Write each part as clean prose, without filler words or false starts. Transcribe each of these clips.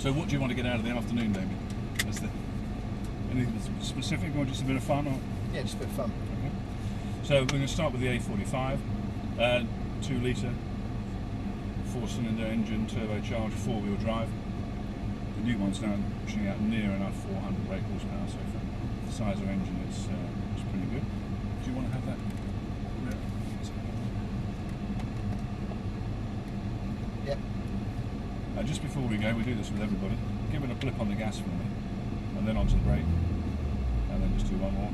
So what do you want to get out of the afternoon, Damien? Anything specific or just a bit of fun? Or? Yeah, just a bit of fun. Okay. So we're going to start with the A45, 2 litre, 4-cylinder engine, turbocharged, 4-wheel drive. The new one's now pushing out near enough 400 brake horsepower, so for the size of engine it's pretty good. Do you want to have that? Yeah. Just before we go, we do this with everybody. Give it a blip on the gas for me, and then onto the brake, and then just do one more.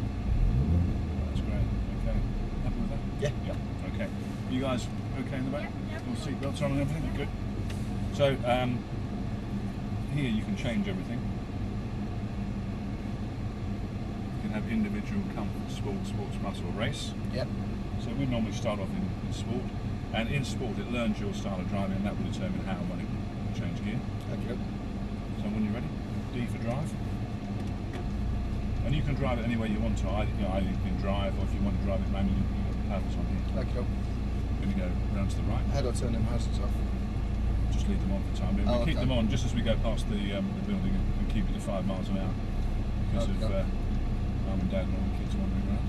That's great. Okay. Happy with that? Yeah. Yeah. Okay. You guys okay in the back? Yeah. All seatbelts on and everything? Good. So here you can change everything. You can have individual, comfort, sport, sports plus, or race. Yep. So we normally start off in sport, and in sport it learns your style of driving, and that will determine how and when it will change gear. Okay. So when you're ready, D for drive. And you can drive it any way you want to. Either you can drive, or if you want to drive it manually, you've got the paddles on here. Okay. When you go round to the right, How do I turn them hazards off? just leave them on for the time being. Oh, We keep okay. them on just as we go past the building and keep it to 5 miles an hour because of Okay. mum and dad and all the kids wandering around.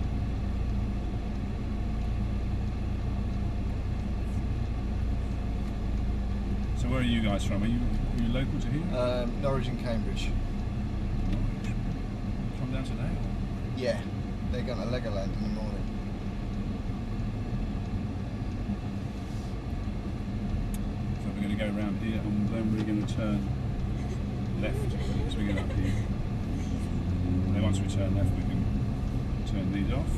So where are you guys from? Are you local to here? Norwich and Cambridge. Norwich. Come down today? Or? Yeah. They're going to Legoland in the morning. So we're going to go around here and then we're going to turn left as we get up here. And then once we turn left we can turn these off.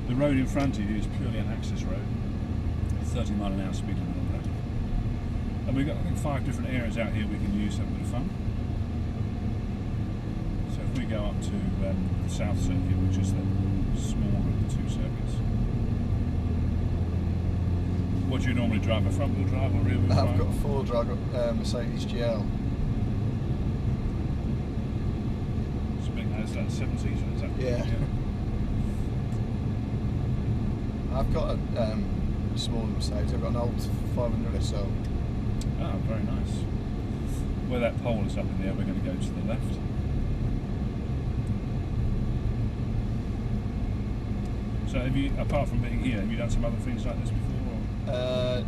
The road in front of you is purely an access road. 30 mile an hour speed limit on the road. And we've got, I think, 5 different areas out here we can use to have a bit of fun. So if we go up to the south circuit, which is the smaller of the 2 circuits. What do you normally drive? A front wheel drive or rear wheel drive? I've got a 4-wheel drive, Mercedes GL. It's big, is that 7 seater? Is that? Yeah. I've got a smaller Mercedes. I've got an old 500 SL. Oh, very nice. Where that pole is up in there, we're going to go to the left. So have you, apart from being here, have you done some other things like this before? Or?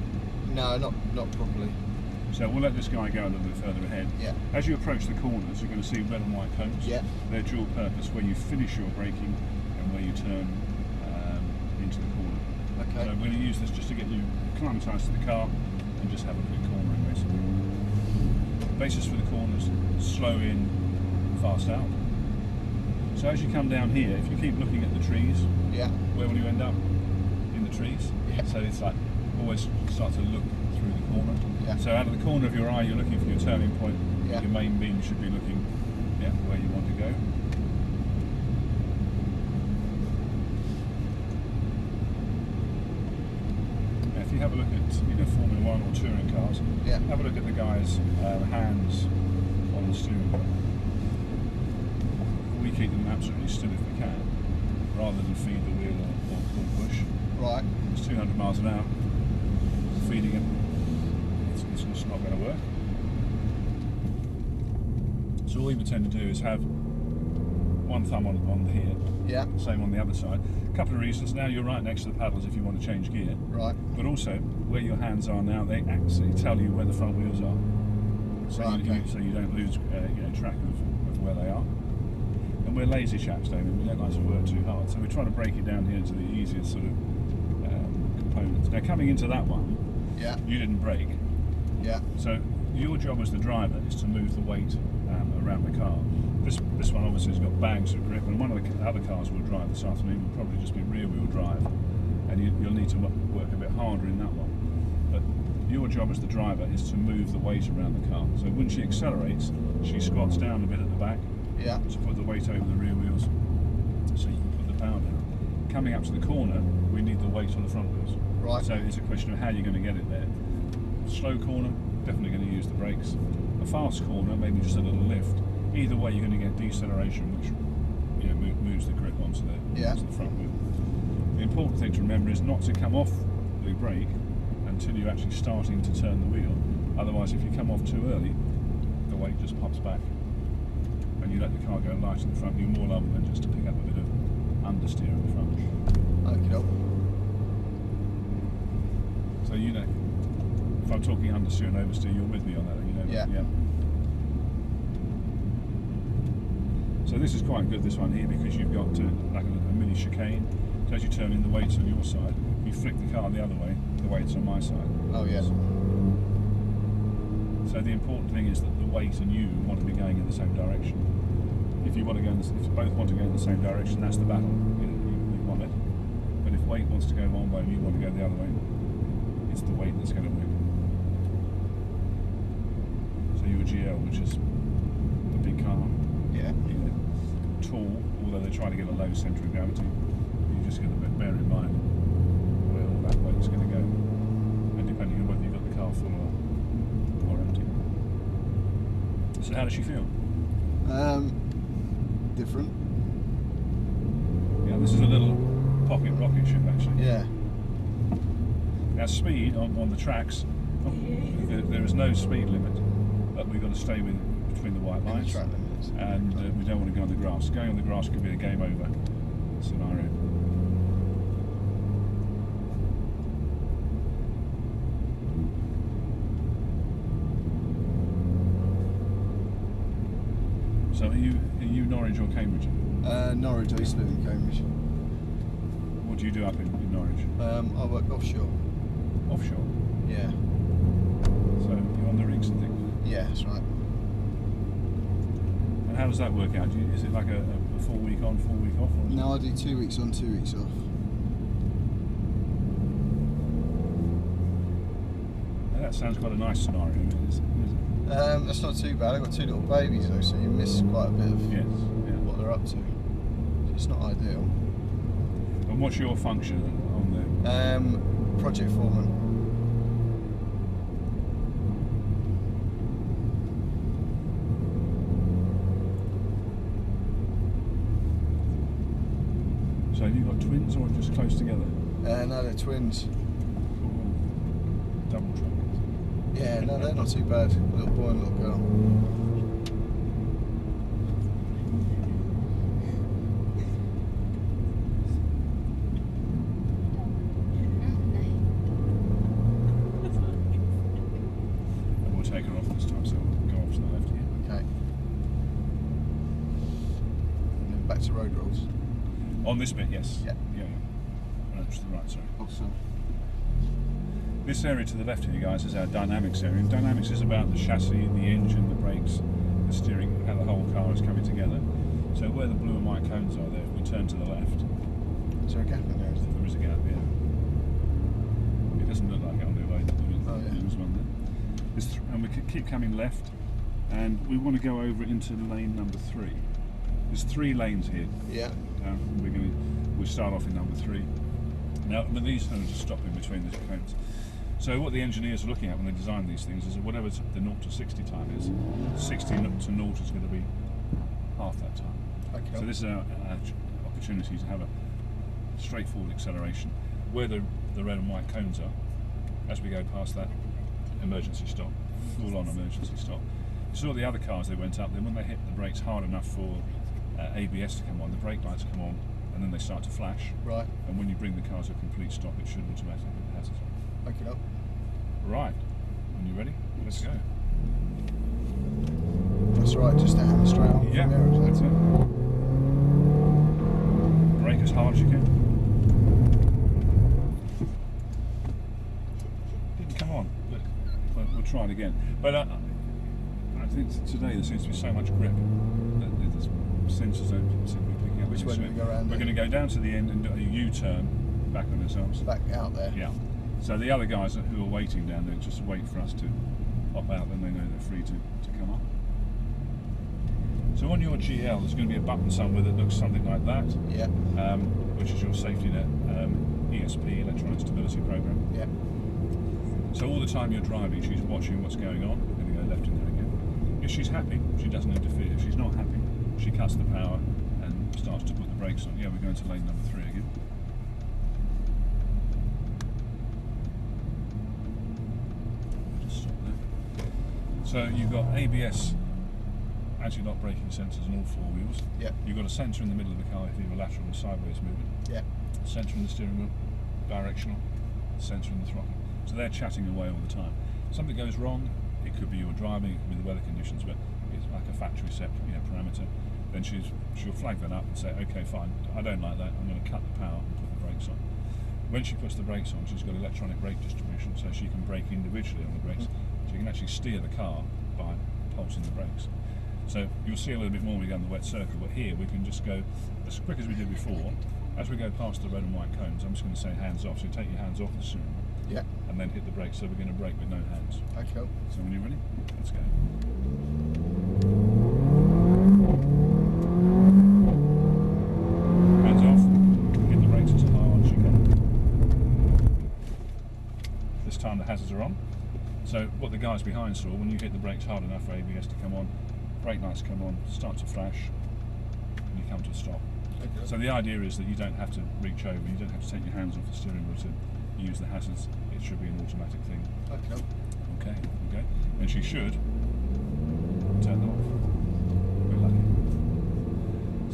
No, not properly. So we'll let this guy go a little bit further ahead. Yeah. As you approach the corners, you're going to see red and white cones. Yeah. They're dual purpose, where you finish your braking and where you turn into the corner. Okay. So we're going to use this just to get you acclimatised to the car and just have a bit of cornering basically. Basis for the corners, slow in, fast out. So as you come down here, if you keep looking at the trees, Yeah. where will you end up? In the trees. Yeah. So it's like always start to look through the corner. Yeah. So out of the corner of your eye, you're looking for your turning point. Yeah. Your main beam should be looking where you want to go. Now, if you have a look at Formula 1 or touring cars, Yeah. have a look at the guy's hands on the steering wheel. We keep them absolutely still if we can, rather than feed the wheel or push. Right. It's 200 miles an hour. Feeding him, it's just not going to work. So all we would tend to do is have one thumb on here, Yeah. same on the other side. A couple of reasons. Now you're right next to the paddles if you want to change gear, Right. but also where your hands are now, they actually tell you where the front wheels are. So, Right, okay. so you don't lose track of where they are. And we're lazy chaps, David. We don't like to work too hard, so we try to break it down here to the easiest sort of components. Now coming into that one, Yeah. you didn't brake, Yeah. so your job as the driver is to move the weight around the car. This one obviously has got bags of grip, and one of the other cars we'll drive this afternoon will probably just be rear wheel drive, and you'll need to work a bit harder in that one. But your job as the driver is to move the weight around the car. So when she accelerates, she squats down a bit at the back Yeah. to put the weight over the rear wheels, so you can put the power down. Coming up to the corner, we need the weight on the front wheels. Right. So it's a question of how you're going to get it there. Slow corner, definitely going to use the brakes. A fast corner, maybe just a little lift. Either way, you're going to get deceleration, which moves the grip onto the front wheel. The important thing to remember is not to come off the brake until you're actually starting to turn the wheel. Otherwise, if you come off too early, the weight just pops back, and you let the car go light in the front. You're more liable than just to pick up a bit of understeer in the front. Okay. So you know, if I'm talking understeer and oversteer, you're with me on that. You know. Yeah. So this is quite good, this one here, because you've got like a mini chicane. So as you turn in, the weight's on your side. You flick the car the other way, the weight's on my side. Oh yeah. So the important thing is that the weight and you want to be going in the same direction. If you want to go, if you both want to go in the same direction, that's the battle. You want it. But if weight wants to go one way and you want to go the other way, it's the weight that's going to win. So your GL, which is a big car, Yeah. tall, although they're trying to get a low centre of gravity, you just got to bear in mind where all that weight's going to go, and depending on whether you've got the car full or empty. So how does she feel? Different. Yeah, this is a little pocket rocket ship actually. Yeah. Now speed on the tracks, there is no speed limit, but we've got to stay between the white In the lines. track limits. And we don't want to go on the grass. Going on the grass could be a game over scenario. So are you Norwich or Cambridge? Norwich. I used to live in Cambridge. What do you do up in Norwich? I work offshore. Offshore. Yeah. So you're on the rigs and things. Yeah, that's right. And how does that work out? Is it like a 4 week on, 4 week off? Or is No, I do 2 weeks on, 2 weeks off. Now that sounds quite a nice scenario, is it? That's not too bad. I've got 2 little babies though, so you miss quite a bit of Yes. Yeah. what they're up to. It's not ideal. And what's your function on there? Project foreman. So have you got twins or just close together? No, they're twins. Double trouble. Yeah, no, they're not too bad. A little boy and a little girl. And we'll take her off this time, so we'll go off to the left here. Okay. And then back to road rules. On this bit, yes. Yeah. Yeah. No, to the right, sorry. Awesome. This area to the left here, guys, is our dynamics area. And dynamics is about the chassis, the engine, the brakes, the steering, how the whole car is coming together. So where the blue and white cones are there, if we turn to the left, Is there a gap in there? there is a gap here. It doesn't look like it on the way, but there is one there. And we keep coming left, and we want to go over into lane number 3. There's 3 lanes here. Yeah. We'll start off in number 3. Now, but these are just stopping between the cones. So what the engineers are looking at when they design these things is that whatever the 0 to 60 time is, 60 to 0 is going to be half that time. Okay. So this is our opportunity to have a straightforward acceleration. Where the red and white cones are, as we go past that, emergency stop, full-on emergency stop. You saw the other cars, they went up, then when they hit the brakes hard enough for ABS to come on, the brake lights come on, and then they start to flash. Right. And when you bring the car to a complete stop, it should automatically have it. Okay. Right. Are you ready? Let's go. That's right. Just to hammer straight on. Yeah, from here, that's it. Brake as hard as you can. Didn't come on, but we'll try it again. But I think today there seems to be so much grip that the sensors don't seem to be picking up. Which way do we go around We're there? going to go down to the end and do a U-turn back on ourselves. Back out there. Yeah. So the other guys who are waiting down there just wait for us to pop out, then they know they're free to come up. So on your GL, there's going to be a button somewhere that looks something like that, Yeah. which is your safety net, ESP, electronic stability program. Yeah. So all the time you're driving, she's watching what's going on. We're going to go left in there again. If she's happy, she doesn't interfere. If she's not happy, she cuts the power and starts to put the brakes on. Yeah, we're going to lane number 3 again. Just stop there. So you've got ABS anti-lock braking sensors on all four wheels. Yeah. You've got a sensor in the middle of the car if you have a lateral or sideways movement. Yeah. Sensor in the steering wheel, directional, sensor in the throttle. So they're chatting away all the time. Something goes wrong, it could be your driving, it could be the weather conditions, but it's like a factory set parameter. Then she'll flag that up and say, okay, fine, I don't like that, I'm going to cut the power and put the brakes on. When she puts the brakes on, she's got electronic brake distribution, so she can brake individually on the brakes. So you can actually steer the car by pulsing the brakes. So you'll see a little bit more when we go in the wet circle, but here we can just go as quick as we did before. As we go past the red and white cones, I'm just going to say hands off, so you take your hands off the steering wheel. Yeah. And then hit the brakes, so we're going to brake with no hands. Okay. So when you're ready, let's go. Hands off, hit the brakes as hard as you can. This time the hazards are on. So what the guys behind saw, when you hit the brakes hard enough for ABS to come on, brake lights come on, start to flash, and you come to a stop. Okay. So the idea is that you don't have to reach over, you don't have to take your hands off the steering wheel to use the hazards. It should be an automatic thing. Okay. Okay, okay. And she should turn them off. We're lucky.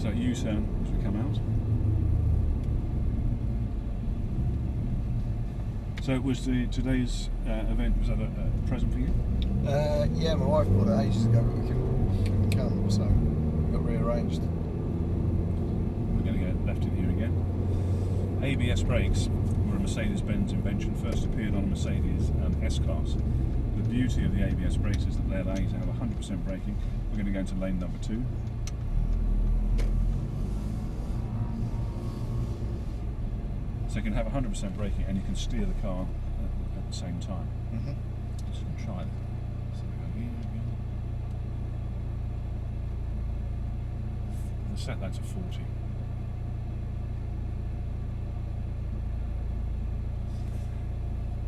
So U-turn as we come out. So was today's event, was that a present for you? Yeah, my wife bought it ages ago, but we couldn't come, so we got rearranged. We're going to go left in here again. ABS brakes were a Mercedes-Benz invention, first appeared on a Mercedes S-Class. The beauty of the ABS brakes is that they allow you to have 100% braking. We're going to go into lane number 2. So you can have 100% braking and you can steer the car at the same time. Just going to try it. So we go here again. We'll set that to 40.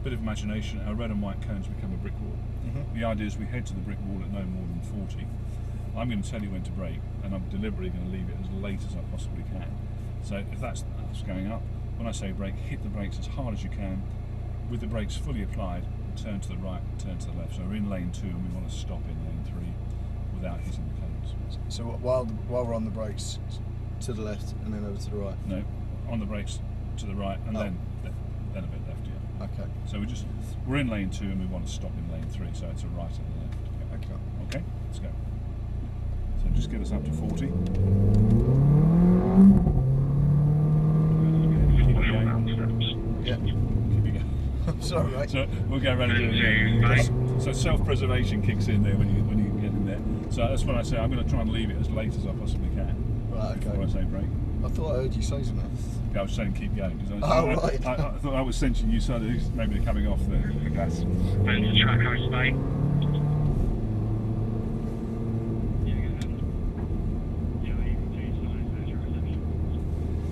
Bit of imagination, our red and white cones become a brick wall. The idea is we head to the brick wall at no more than 40. I'm going to tell you when to brake, and I'm deliberately going to leave it as late as I possibly can. So if that's going up, when I say brake, hit the brakes as hard as you can. With the brakes fully applied, turn to the right, turn to the left. So we're in lane 2 and we want to stop in lane 3 without hitting the cones. So while we're on the brakes, to the left and then over to the right? No, on the brakes to the right and then a bit left, yeah. Okay. So we're in lane 2 and we want to stop in lane 3, so it's a right and a left. Okay. Okay, let's go. So just get us up to 40. Yeah. Keep it going. I'm sorry, mate. So we'll go around and do it again. So self-preservation kicks in there when you get in there. So that's when I say I'm going to try and leave it as late as I possibly can. Right, okay. Before I say brake. I thought I heard you say something. Yeah, I was saying keep going because Right. I thought I was sensing you started maybe coming off the gas. Benz track house, mate.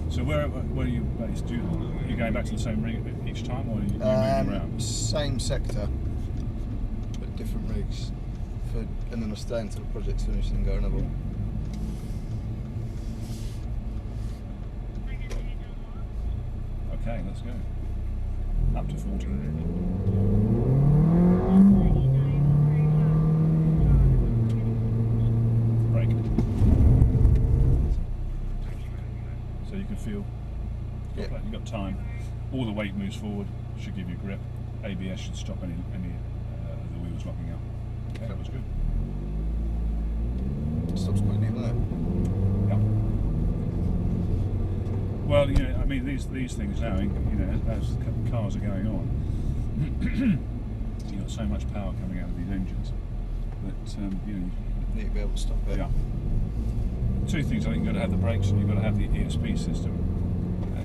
So where are you based? Are you going back to the same rig each time, or are you moving around? Same sector, but different rigs. And then I stay until the project's finished and go another one. Okay, let's go. Up to 40. Brake. So you can feel you've got time. All the weight moves forward, should give you grip. ABS should stop any of the wheels locking up. Okay, that was good. Stops quickly, doesn't it? Yeah. Well, you know, I mean, these things now, you know, as cars are going on, you've got so much power coming out of these engines that you know. You need to be able to stop it. Yeah. Two things. I think you've got to have the brakes and you've got to have the ESP system.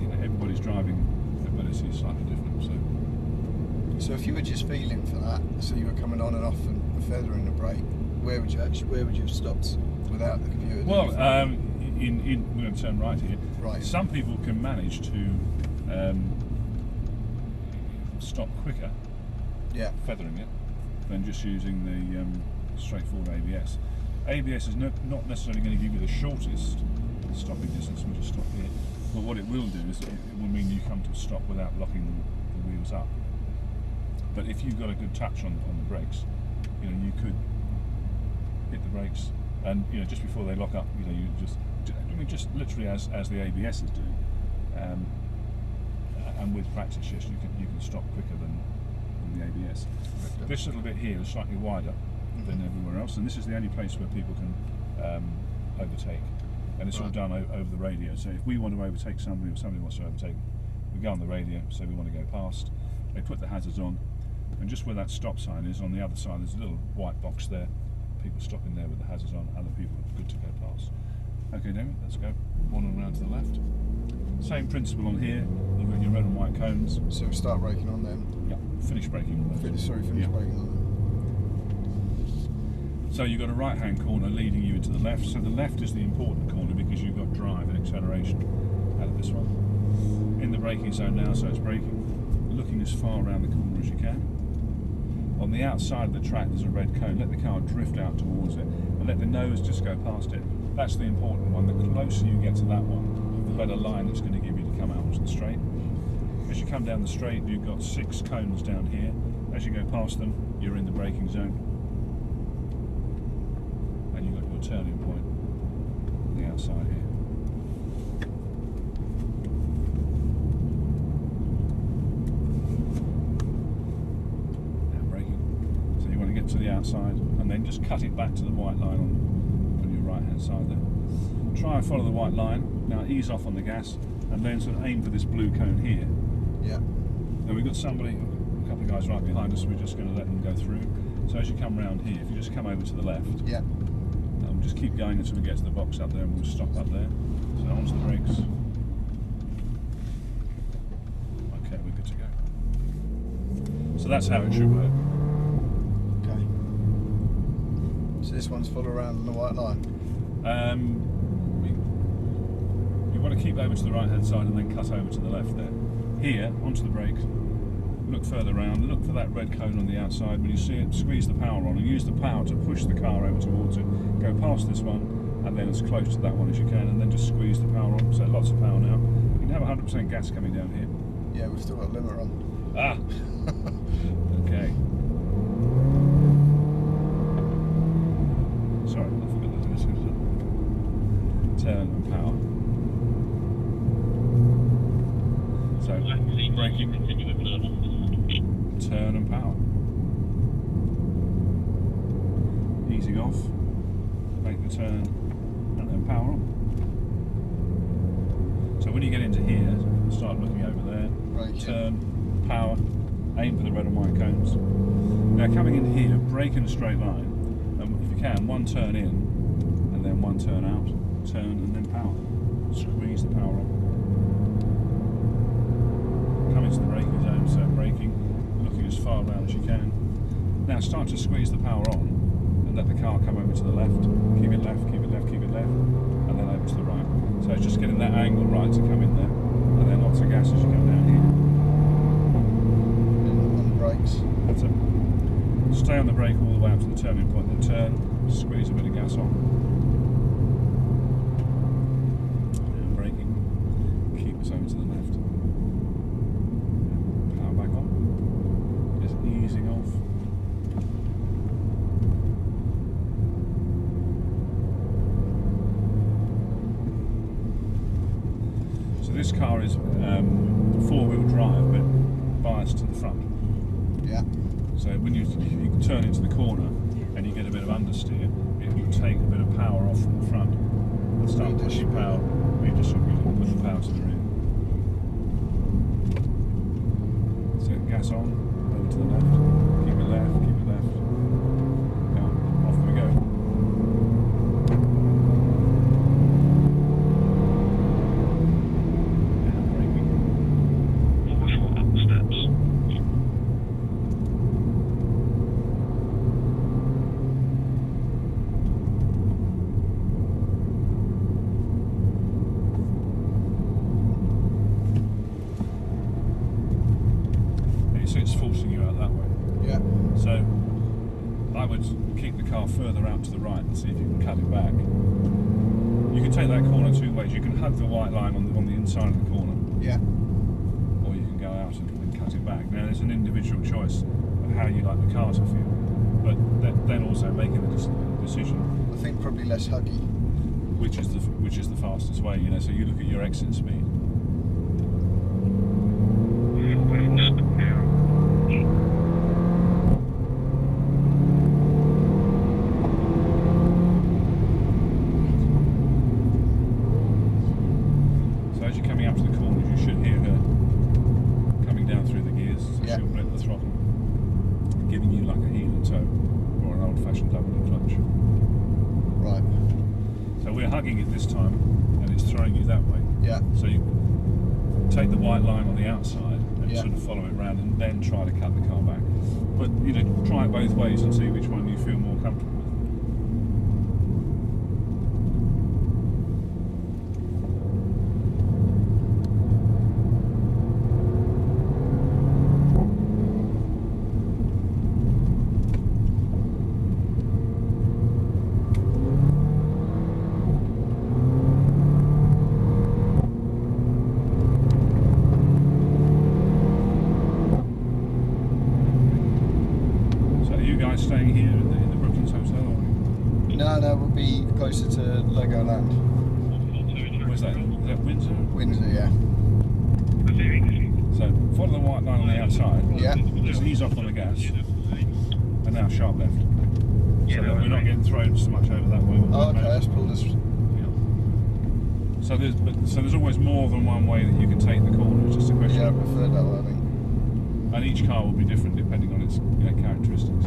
You know, everybody's driving ability is slightly different. So if you were just feeling for that, so you were coming on and off and feathering the brake, where would you have stopped without the computer? Well, we're going to turn right here. Right. Some people can manage to stop quicker, feathering it, than just using the straightforward ABS. ABS is not necessarily going to give you the shortest stopping distance. We'll just stop here. But what it will do is it will mean you come to a stop without locking the wheels up. But if you've got a good touch on the brakes, you know, you could hit the brakes, and just before they lock up, you just literally as the ABS is doing, and with practice, yes, you can stop quicker than the ABS. This little bit here is slightly wider than everywhere else, and this is the only place where people can overtake, and it's all done over the radio. So if we want to overtake somebody, or somebody wants to overtake, we go on the radio, so we want to go past, they put the hazards on, and just where that stop sign is, on the other side there's a little white box there, people stopping there with the hazards on, other people are good to go past. Okay, David, let's go on and round to the left. Same principle on here, you've got your red and white cones. So we start braking on them. Yeah, finish braking on them. Finish braking on them. So you've got a right hand corner leading you into the left, so the left is the important corner because you've got drive and acceleration out of this one. In the braking zone now, so it's braking, looking as far around the corner as you can. On the outside of the track there's a red cone, let the car drift out towards it and let the nose just go past it. That's the important one. The closer you get to that one, the better line it's going to give you to come out onto the straight. As you come down the straight, you've got 6 cones down here. As you go past them, you're in the braking zone. And you've got your turning point on the outside here. Now braking. So you want to get to the outside and then just cut it back to the white line on your right hand side there. Try and follow the white line. Now ease off on the gas and then sort of aim for this blue cone here. Yeah. Now we've got somebody, a couple of guys right behind us, we're just going to let them go through. So as you come round here, if you just come over to the left, just keep going until we get to the box up there and we'll stop up there. So onto the brakes. Okay, we're good to go. So that's how it should work. Okay. So this one's full around on the white line? You want to keep over to the right hand side and then cut over to the left there. Here, onto the brakes, look further around, look for that red cone on the outside. When you see it, squeeze the power on and use the power to push the car over towards it. Go past this one and then as close to that one as you can and then just squeeze the power on. So lots of power now. You can have 100% gas coming down here. Yeah, we've still got a limiter on. Ah! Okay. Sorry, I forgot that this is turn and power. So, braking, turn and power. Easing off, make the turn, and then power on. So when you get into here, start looking over there, turn, power, aim for the red and white cones. Now coming in here, brake in a straight line, and if you can, one turn in, and then one turn out, turn and then power. Squeeze the power on. Come into the braking zone, so braking, looking as far around as you can. Now start to squeeze the power on and let the car come over to the left. Keep it left, keep it left, keep it left, and then over to the right. So it's just getting that angle right to come in there, and then lots of gas as you come down here. And on the brakes. That's it. Stay on the brake all the way up to the turning point, then turn, squeeze a bit of gas on. And braking, keep us over to the left. Easing off. So this car is 4-wheel drive but biased to the front. Yeah. So when you turn into the corner and you get a bit of understeer, it will take a bit of power off from the front and start pushing power, redistribute and push power to the rear. So gas on. To the left, keep it left, keep it left. Now, off we go. And braking. Before up the steps. So it's forcing you out that way. Yeah. So I would keep the car further out to the right and see if you can cut it back. You can take that corner 2 ways. You can hug the white line on the inside of the corner. Yeah. Or you can go out and cut it back. Now there's an individual choice of how you like the car to feel. but then also making the decision I think probably less huggy. which is the fastest way. You know, so you look at your exit speed. So as you're coming up to the corners, you should hear her coming down through the gears. So Yeah. she'll grip the throttle, giving you like a heel and toe or an old-fashioned double clutch. Right. So we're hugging it this time, and it's throwing you that way. Yeah. So you take the white line on the outside and Yeah. sort of follow it round, and then try to cut the car back. But you know, try it both ways and see which one you feel more comfortable with. So are you guys staying here in the Brooklands Hotel? Or No, we'll be closer to Legoland. where's that? Is that Windsor? Windsor, yeah. So follow the white line on the outside. Yeah. Just ease off on the gas, and now sharp left. So that we're not getting thrown so much over that way. Oh, okay, that's pulled us. So there's always more than one way that you can take the corner. It's just a question. Yeah, I prefer that way, I think. And each car will be different depending on its characteristics.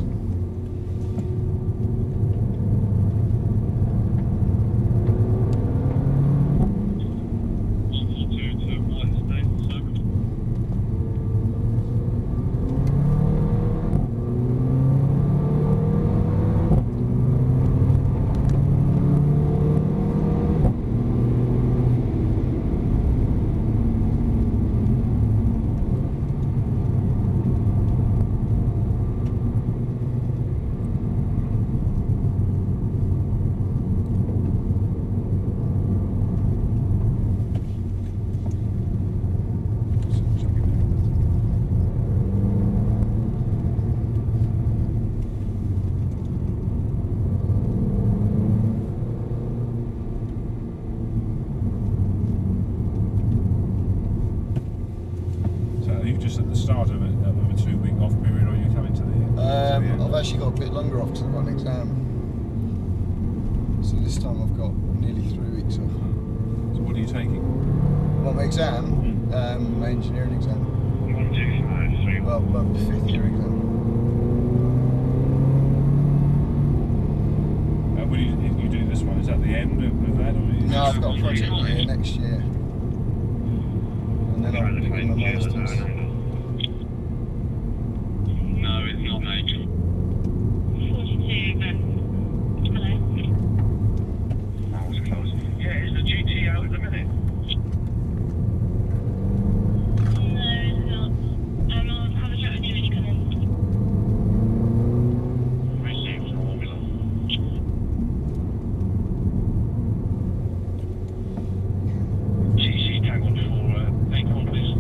Are you just at the start of a 2-week off period, or are you coming to the end? I've actually got a bit longer off because I've got an exam. So this time I've got nearly 3 weeks off. So what are you taking? Well, my exam, my engineering exam. 1, 2, 5, 3. Well, my 5th year exam. If you do this one, is that the end of that? Or No, I've got a project year next year. And then I'll begin my masters. No, it's not, mate. 42, but hello. That was close. Yeah, it's the GTO at the minute. No, it's not. I'll have a chat with you when you come in. Received formula. TC tag on for 8 quid, please.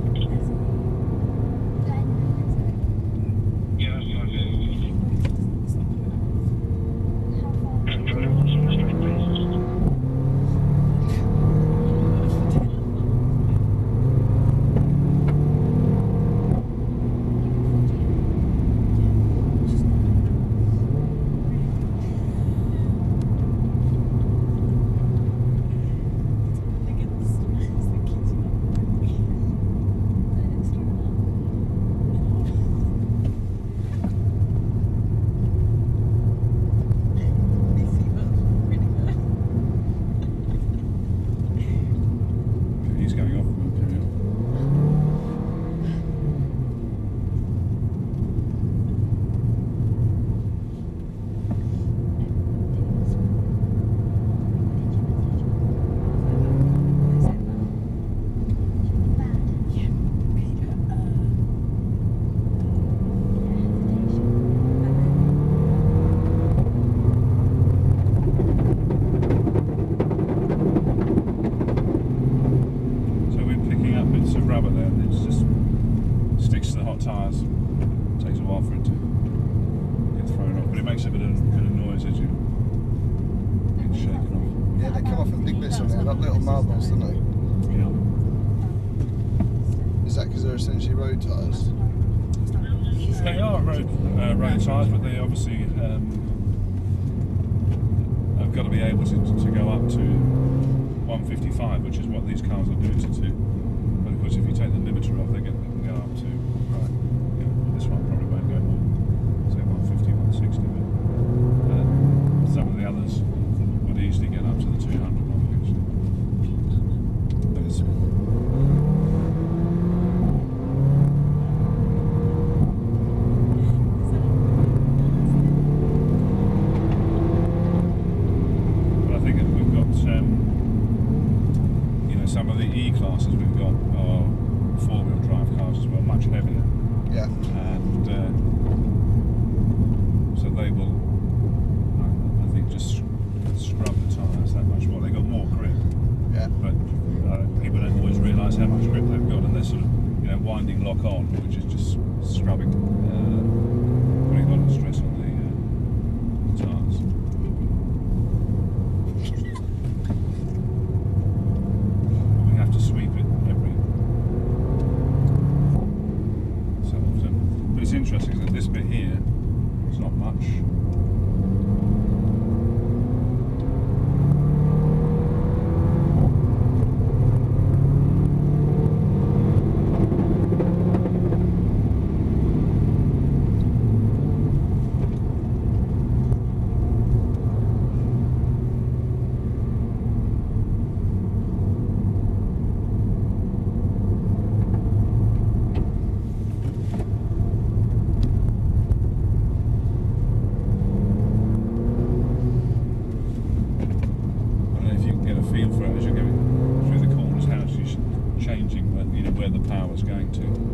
marbles, don't they? Yeah. Is that because they're essentially road tyres? They are road tyres, but they obviously have got to be able to go up to 155, which is what these cars are limited to. But of course, if you take the limiter off, they can go up to. Right. Yeah, this one probably won't go more, say 150, 160. But some of the others would easily get up to the 200 mark. Actually. But it's, some of the E-classes we've got are four-wheel drive cars as well, much heavier. Yeah. And so they will, I think, just scrub the tyres that much more. They've got more grip. Yeah. But people don't always realise how much grip they've got, and they're sort of, winding lock on, which is just scrubbing, putting a lot of stress on the tyres. To sweep it every so often. But it's interesting that this bit here is not much. Feel for it as you're going through the corners, how it's changing where the power's going to.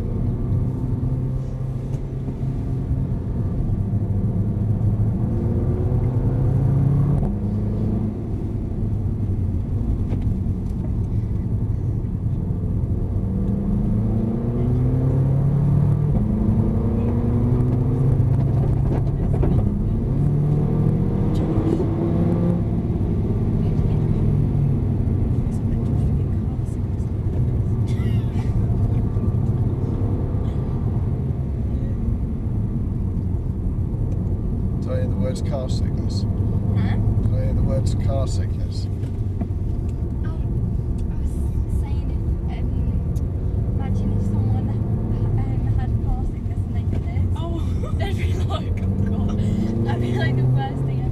Did I hear the words car sickness? Huh? Did I hear the words car sickness? I was saying imagine if someone had car sickness and they did this. Oh. They'd be like, oh god. That'd be like the worst thing ever.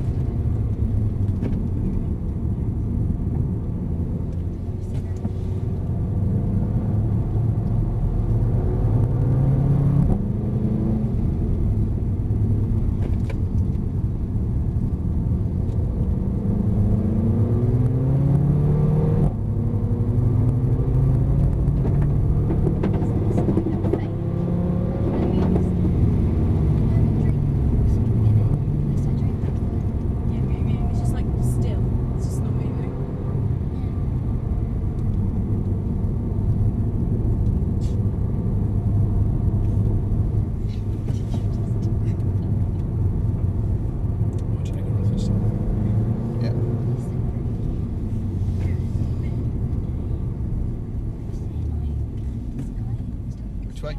Which way?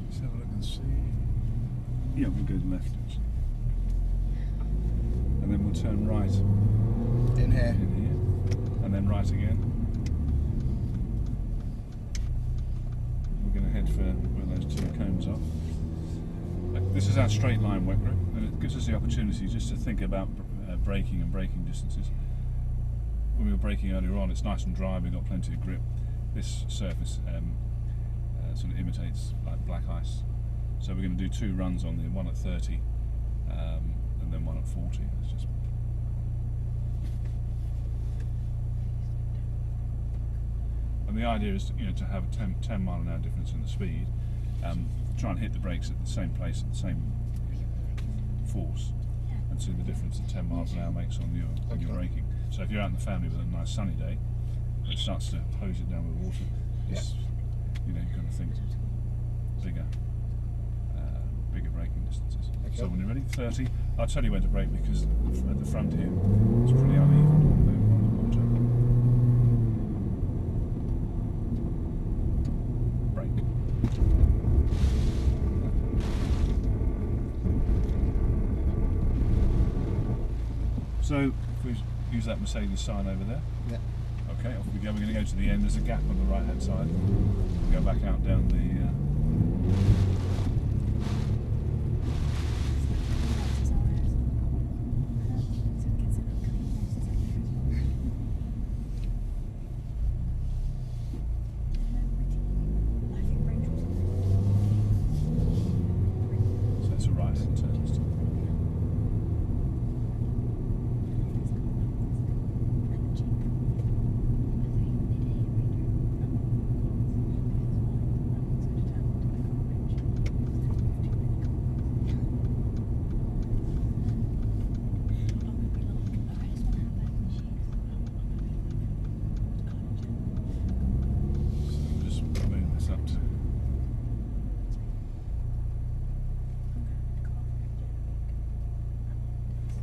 Let's have a look and see. Yeah, we'll go left actually. And then we'll turn right In here. in here. And then right again. We're going to head for where those two cones are. This is our straight line wet grip, and it gives us the opportunity just to think about braking and braking distances. When we were braking earlier on, it's nice and dry, we've got plenty of grip. This surface sort of imitates like black ice. So we're going to do two runs on there, one at 30 and then one at 40. It's just and the idea is to have a 10 mile an hour difference in the speed, try and hit the brakes at the same place at the same force, and see the difference that 10 miles an hour makes on your braking. So if you're out in the family with a nice sunny day, it starts to hose it down with water. It's, you've got to think bigger braking distances. Okay. So when you're ready, 30. I'll tell you when to brake because at the front here it's pretty uneven on the water. So if we use that Mercedes sign over there. Yeah. Okay, off we go. We're going to go to the end. There's a gap on the right hand side. We'll go back out down the. So it's a right hand turn. this time. So just move this up to.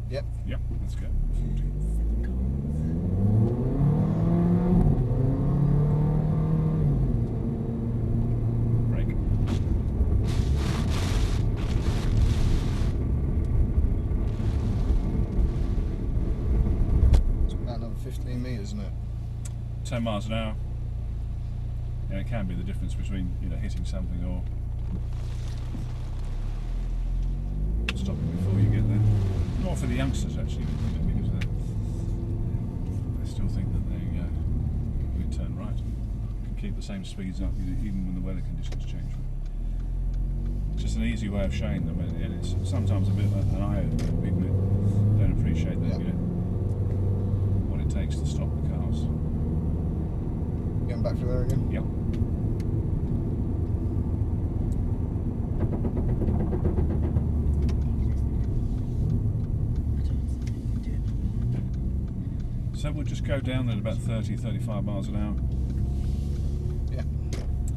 Yep. Yep, let's go. 40. Brake. It's about another 15 metres, isn't it? 10 miles an hour. Yeah, it can be the difference between hitting something or stopping before you get there. Not for the youngsters actually, because they still think that they can turn right, can keep the same speeds up even when the weather conditions change. It's just an easy way of showing them, and it's sometimes a bit of an eye opener. People don't appreciate that, Yeah. What it takes to stop the cars. Going back through there again? Yep. So we'll just go down at about 30, 35 miles an hour Yeah.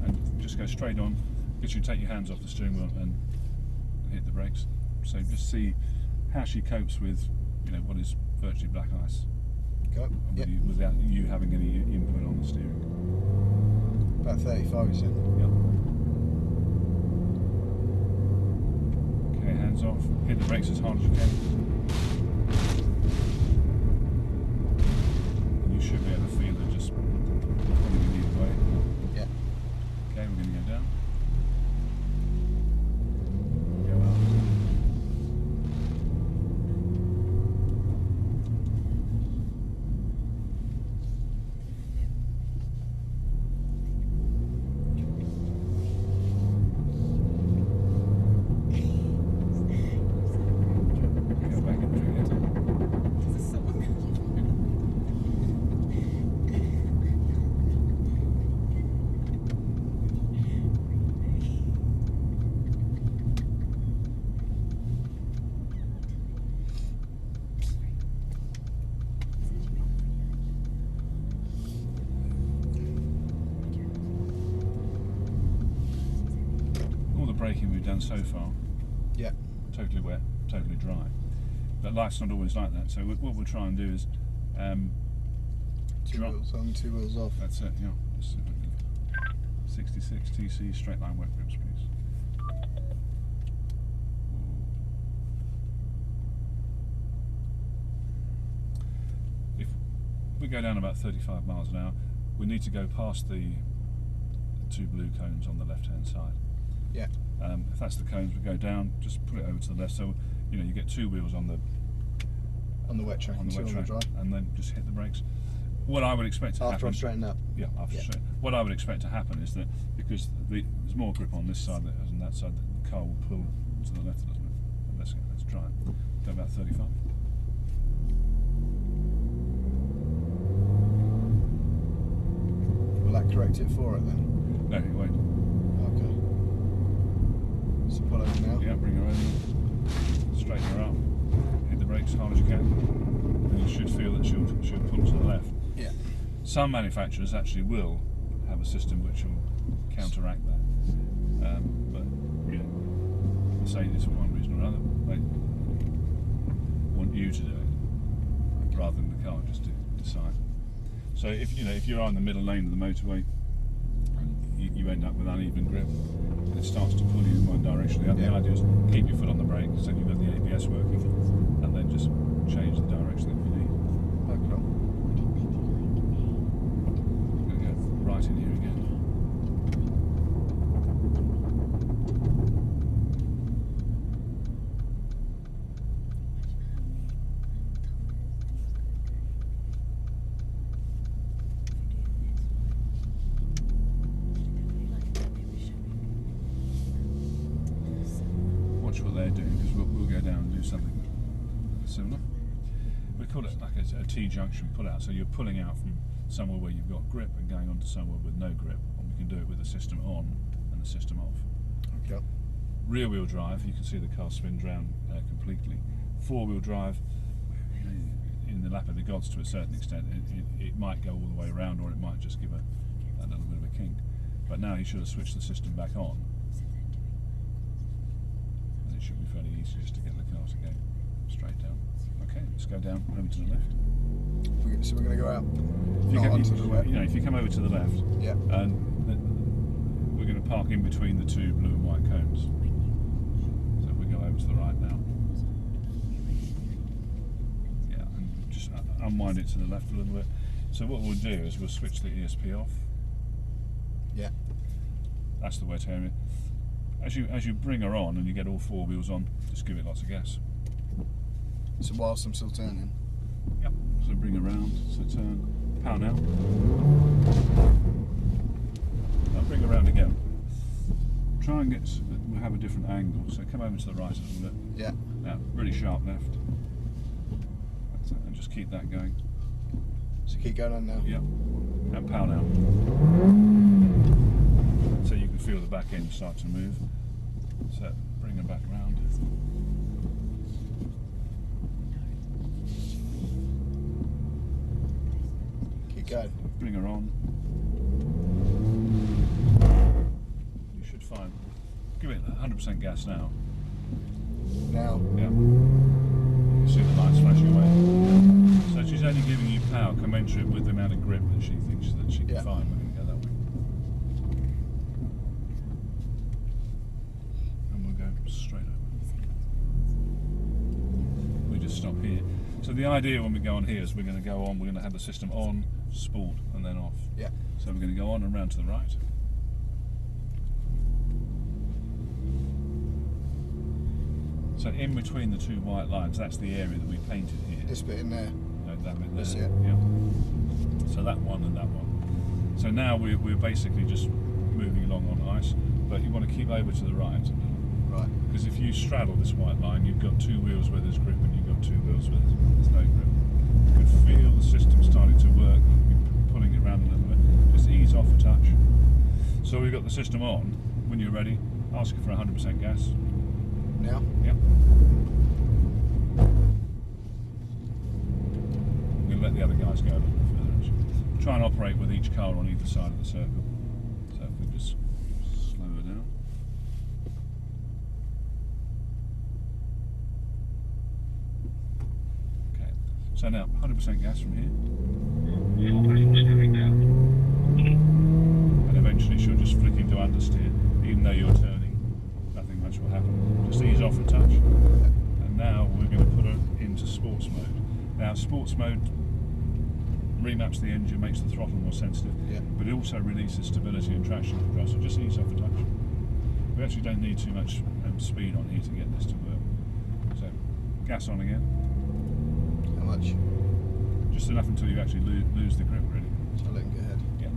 and just go straight on. Get you to take your hands off the steering wheel and hit the brakes. So just see how she copes with, what is virtually black ice, Go. Yep. without you having any input on the steering. About 35, you said? Yep. Okay, hands off. Hit the brakes as hard as you can. You should be able to feel it just pulling you either way. Yeah. Okay, we're going to go down. Go up. Go back and drink it. All the braking we've done so far, Yeah. totally wet, totally dry. But life's not always like that. So what we'll try and do is, Two Right. wheels on, 2 wheels off. that's it. Yeah. Let's see if we can- 66 TC straight line wet grips, please. If we go down about 35 miles an hour, we need to go past the 2 blue cones on the left-hand side. Yeah. If that's the cones, we go down, just put it over to the left. So you get 2 wheels on the On the wet track on and the 2 wet on the track, dry. and then just hit the brakes. What I would expect to After happen. I've straightened up. Yeah, after Yeah. straight. What I would expect to happen is that because there's more grip on this side than there is on that side, the car will pull to the left a little bit. Let's try it. Go about 35. Will that correct it for it then? No, it won't. Okay. So pull over now. Yeah, bring her over. Straighten her up. Hit the brakes as hard as you can. And you should feel that she'll pull to the left. Yeah. Some manufacturers actually will have a system which will counteract that. But Mercedes, for one reason or another, they want you to do it rather than the car just to decide. So if you're on the middle lane of the motorway, you end up with uneven grip, and it starts to pull you in one direction or the other. Yeah. The idea is keep your foot on the brake so you've got the ABS working, and then then just change the direction if you need. Okay. I'm going to go right in here again. Watch what they're doing, because we'll go down and do something similar. We call it like a T-junction pull-out, so you're pulling out from somewhere where you've got grip and going on to somewhere with no grip, and we can do it with the system on and the system off. Okay. Rear-wheel drive, you can see the car spins round completely. Four-wheel drive, in the lap of the gods to a certain extent, it might go all the way around, or it might just give a little bit of a kink. But now you should have switched the system back on, and it should be fairly easy just to get the car to go straight down. Okay, let's go down over to the left. So we're going to go out, If you not come- onto the wet. You know, if you come over to the left, Yeah. and we're going to park in between the two blue and white cones. So we go over to the right now. Yeah, and just unwind it to the left a little bit. So what we'll do is we'll switch the ESP off. Yeah. That's the wet area. As you bring her on and you get all four wheels on, just give it lots of gas. So whilst I'm still turning. Yep. So bring around, so turn, power now. Now bring around again. Try and we'll have a different angle, so come over to the right a little bit. Yeah. Now, really sharp left. That's it, and just keep that going. So keep going on now. Yep. And power now. So you can feel the back end start to move. So bring them back round. Keep going. Bring her on. You should find. Give it 100% gas now. Now. Yeah. You can see the lights flashing away. So she's only giving you power commensurate with the amount of grip that she thinks that she can Yeah. find. We're going to go that way. And we'll go straight over. We just stop here. So the idea when we go on here is we're going to go on, we're going to have the system on, sport, and then off. Yeah. So we're going to go on and round to the right. So in between the two white lines, that's the area that we painted here. This bit in there. That bit there. That's it. Yeah. So that one and that one. So now we're basically just moving along on ice, but you want to keep over to the right. Right. Because if you straddle this white line, you've got two wheels where there's grip and you've got two wheels where there's no grip. You can feel the system starting to work, pulling it around a little bit. Just ease off a touch. So we've got the system on. When you're ready, ask for 100% gas. Now. Yep. We'll let the other guys go a little bit further. Actually. Try and operate with each car on either side of the circle. So if we just slow her down. Okay. So now 100% gas from here, Steering now. and eventually she'll just flick into understeer, even though you're turning. Nothing much will happen. Just ease off a touch. And now we're going to put her into sports mode. Now sports mode remaps the engine, makes the throttle more sensitive, Yeah. but it also releases stability and traction control, so just ease off a touch. We actually don't need too much speed on here to get this to work. So gas on again, How much? just enough until you actually lose the grip really. So let him go ahead. Yeah.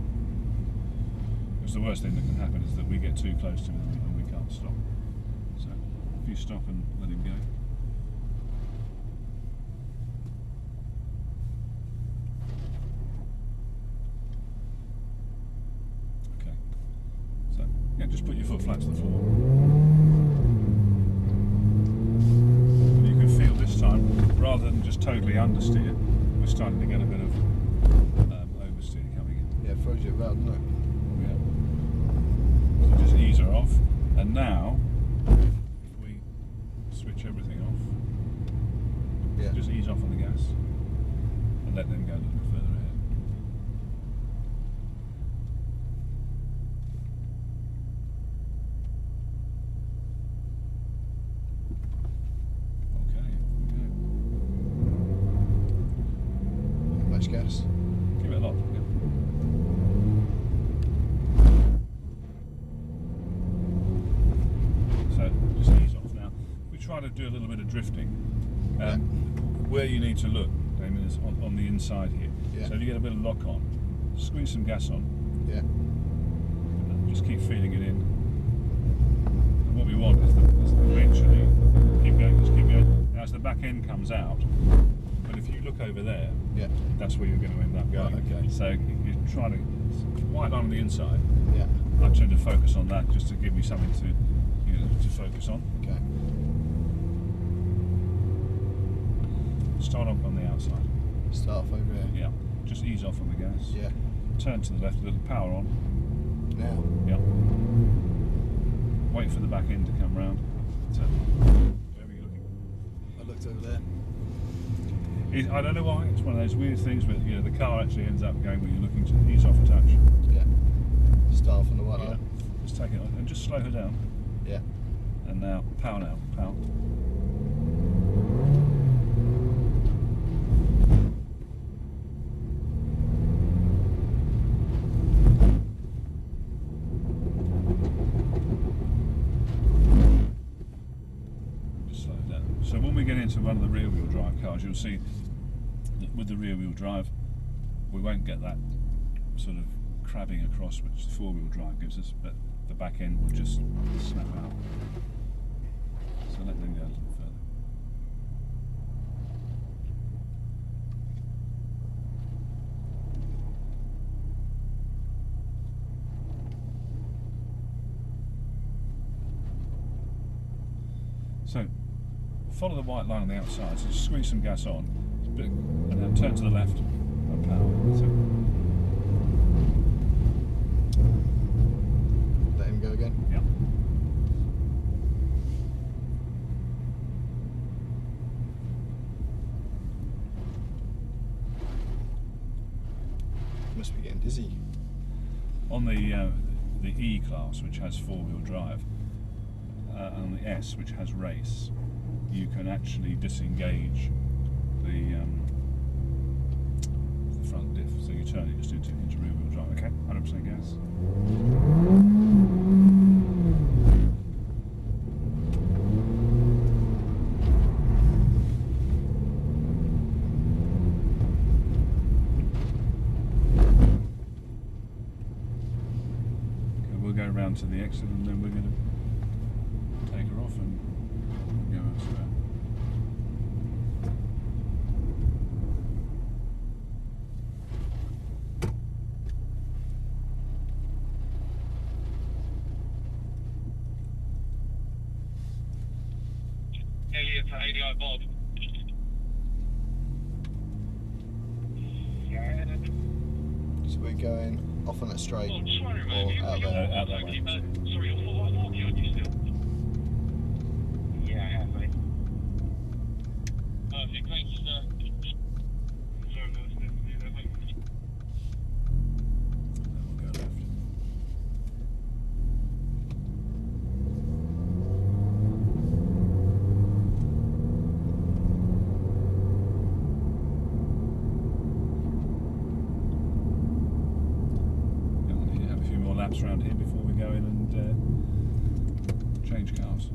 Because the worst thing that can happen is that we get too close to him and we can't stop. So if you stop and let him go. Okay. So yeah, just put your foot flat to the floor. And you can feel this time, rather than just totally understeer, we're starting to get a bit of oversteer coming in. Yeah, throws you about, doesn't it? Yeah. So just ease her off, and now if we switch everything off, Yeah. just ease off on the gas and let them go a little bit further ahead. Okay, off we go. much gas? Give it a lot. Yeah. So just ease off now. We try to do a little bit of drifting. Where you need to look, Damien, is on the inside here. Yeah. So if you get a bit of lock on, squeeze some gas on. Yeah. Just keep feeding it in. And what we want is eventually keep going, just keep going. Now as the back end comes out, but if you look over there, Yeah. that's where you're going to end up going. Right, okay. So you're trying to white line on the inside. Yeah. I tend to focus on that just to give me something to focus on. Okay. Start off on the outside. Start off over here. Yeah. Just ease off on the gas. Yeah. Turn to the left, a little power on. Now. Yeah. Wait for the back end to come round. So, where are you looking? I looked over there. I don't know why. It's one of those weird things where the car actually ends up going where you're looking to ease off a touch. Yeah. Start off on the white Yeah. line. Just take it on and just slow her down. Yeah. And now, power now, power. Just slow it down. So when we get into one of the rear wheel drive cars, you'll see that with the rear wheel drive, we won't get that sort of crabbing across which the four wheel drive gives us, but the back end will just snap out. So let them go a little further. So follow the white line on the outside, so just squeeze some gas on, and then turn to the left and power. That's it. Let him go again. Yeah. Must be getting dizzy. On the E class, which has four-wheel drive, and the S, which has race, you can actually disengage the front diff, so you turn it just into rear-wheel drive. Okay, 100% gas. We'll go round to the exit and then we're going to take her off and go elsewhere. Elliot to ADI Bob. Yeah. So we're going off on a straight Oh, just wondering, or man. out You're there. out that way. Sorry, you're 4x40, aren't you still? Yeah, I have, mate. Perfect, thank you, sir. Sorry, no, it's definitely that way. Then we'll go left. Yeah, we'll need to have a few more laps around here before we go in and change cars.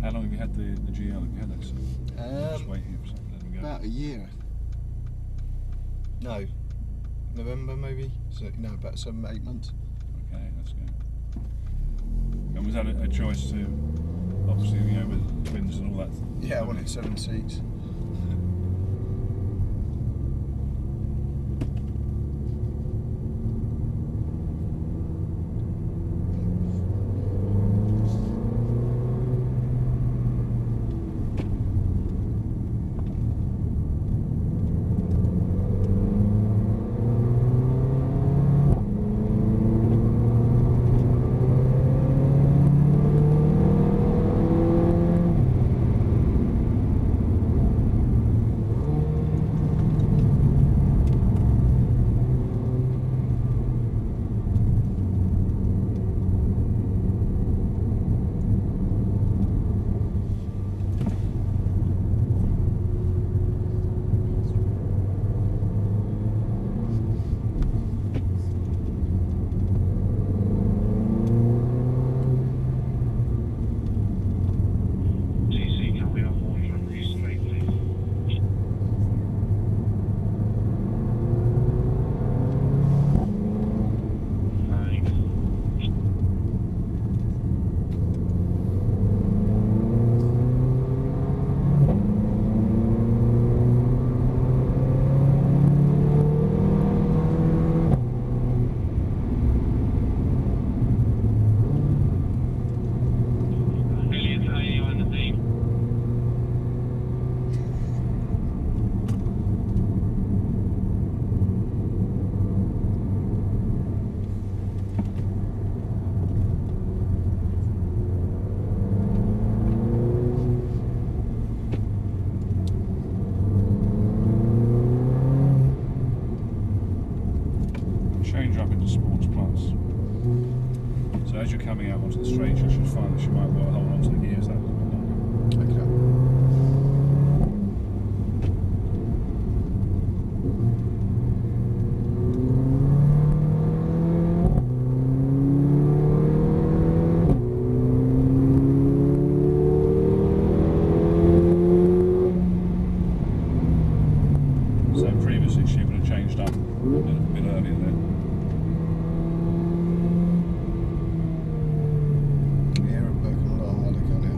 How long have you had the GL? Have you had that? Just wait here for a second. Let me go. About a year. No. November maybe? So no, about 7-8 months. Okay, let's go. And was that a choice to, obviously, with twins and all that? Yeah, I wanted 7 seats. towards the straight, you should find that she might well hold on to the gears that little bit longer. Okay. So previously she would have changed up a bit earlier then. Can you hear it working a lot harder, can't you?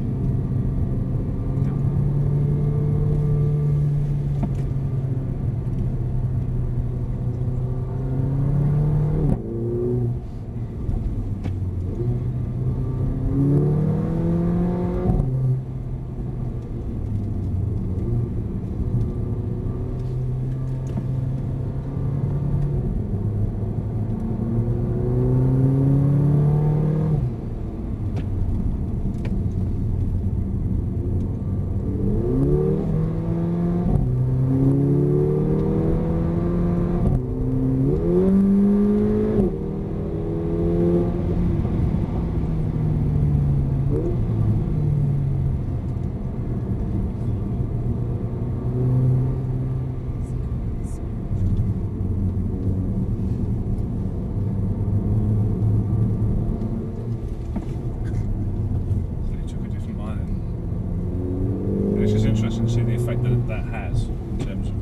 Interesting to see the effect that that has in terms of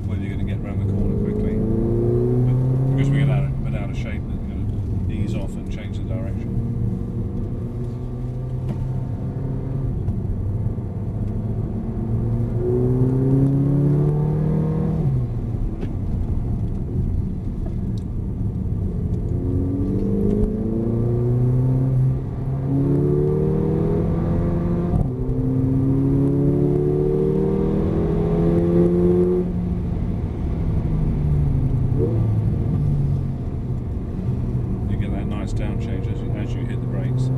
whether you're going to get around the corner quickly. But because we get out of shape, they're going to ease off and change the direction. Down change as you hit the brakes.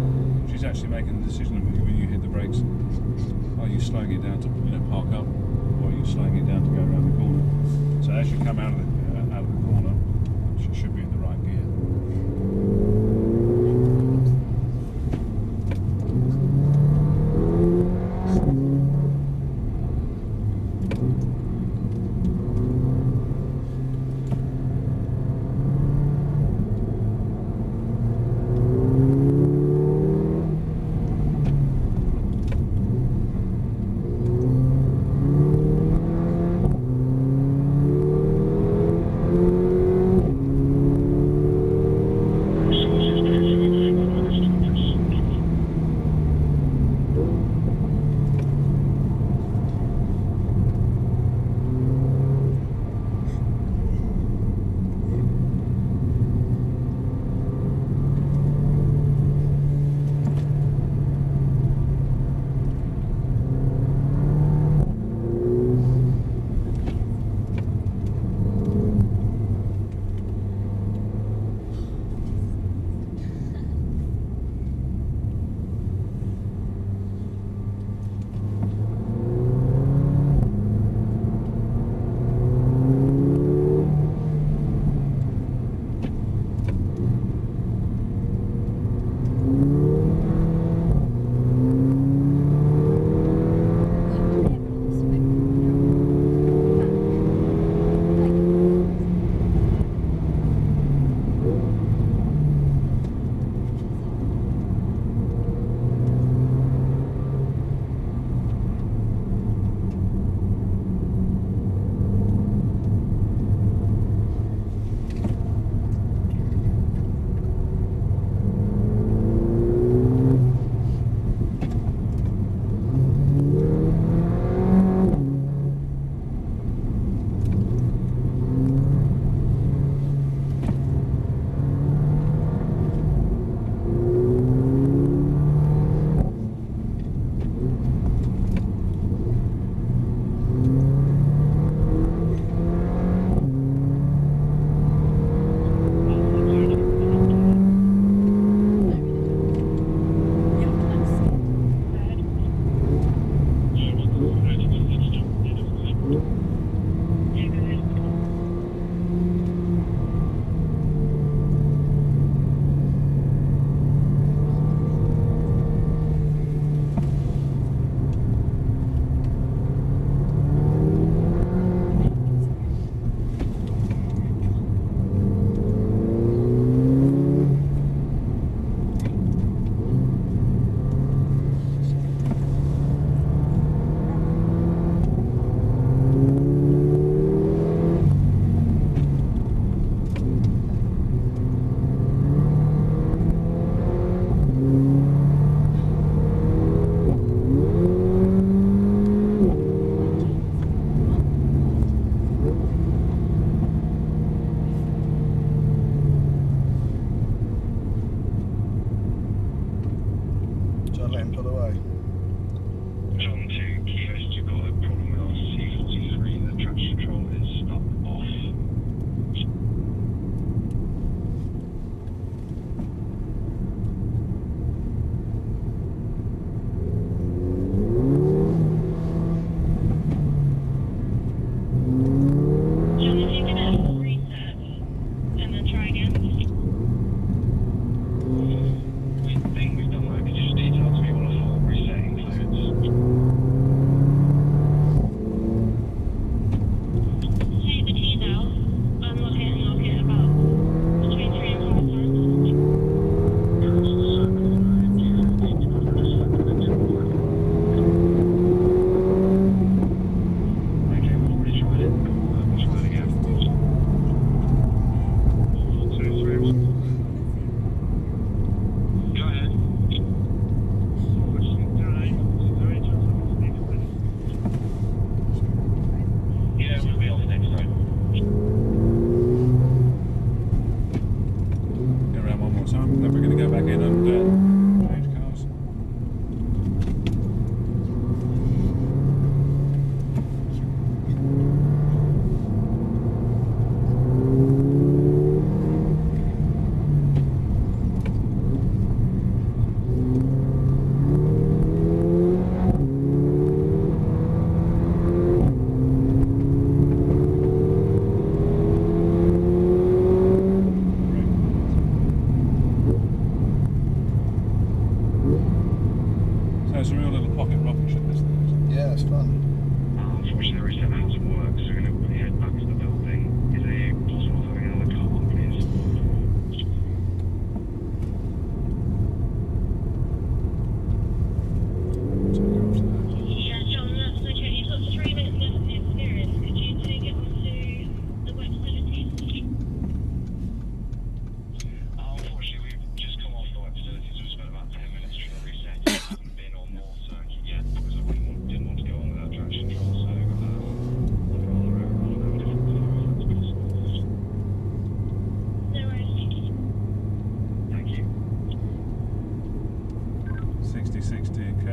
She's actually making the decision when you hit the brakes, are you slowing it down to park up, or are you slowing it down to go around the corner? So as you come out of the corner, she should be in the right gear.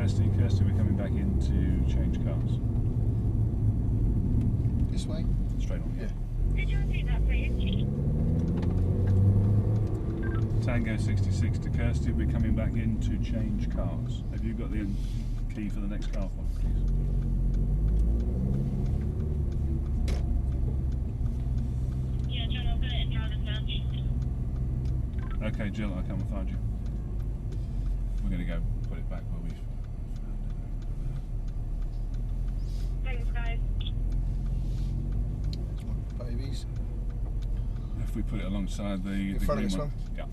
Kirsty. Kirsty, we're coming back in to change cars. This way? Straight on. Yeah. Could you repeat that, please? Tango 66 to Kirsty, we're coming back in to change cars. Have you got the key for the next car for me, please? Yeah, John, I'll put it in driver's lounge. Okay, Jill, I'll come and find you. We're going to go put it back where we found Thanks, guys. That's my babies. it. If we put it alongside the In front of green this one? Yeah.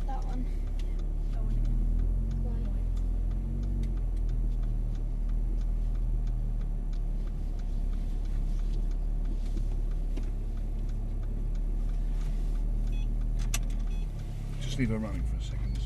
That one. Why? Just leave her running for a second.